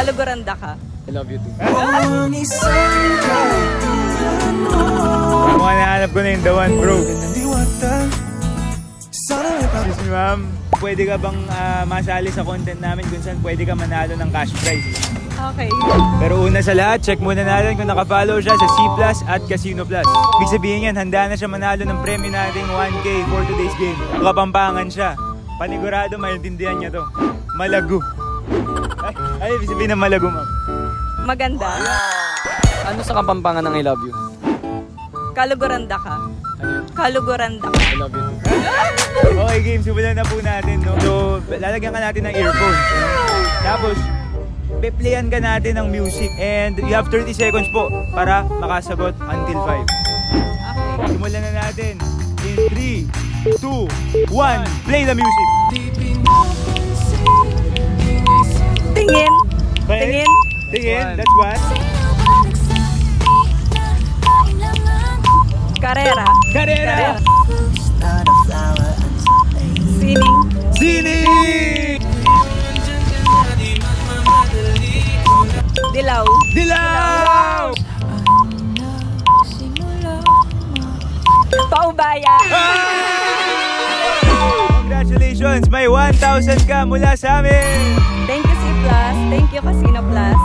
Kaluguranda ka. I love you too. Mukhang nahanap ko na yung the one, bro. Excuse me, ma'am. Pwede ka bang masali sa content namin kung saan pwede ka manalo ng cash prize? Okay. Pero una sa lahat, check muna natin kung nakafollow siya sa C Plus at Casino Plus. Ibig sabihin yan, handa na siya manalo ng premyo nating 1K for today's game. Kapampangan siya. Panigurado, maintindihan niya to. Malago. Ay, ibig sabihin na malago, ma'am. Maganda. Ano sa Kapampangan ng I love you? Kaluguranda ka. Ano yun? Kaluguranda ka. I love you too. Okay, game. Simulan na po natin, no? So, lalagyan ka natin ng earphones, no? Tapos, pe-playan ka natin ng music. And you have 30 seconds po para makasagot until 5. Okay. Simulan na natin. In 3, 2, 1, play the music. Tingin. Okay? Tingin. Tingin, that's what? Karera. Karera! Sining. Sining! Dilaw. Dilaw! Paubaya. Congratulations! May 1,000 ka mula sa amin! Thank you C Plus. Thank you Casino Plus.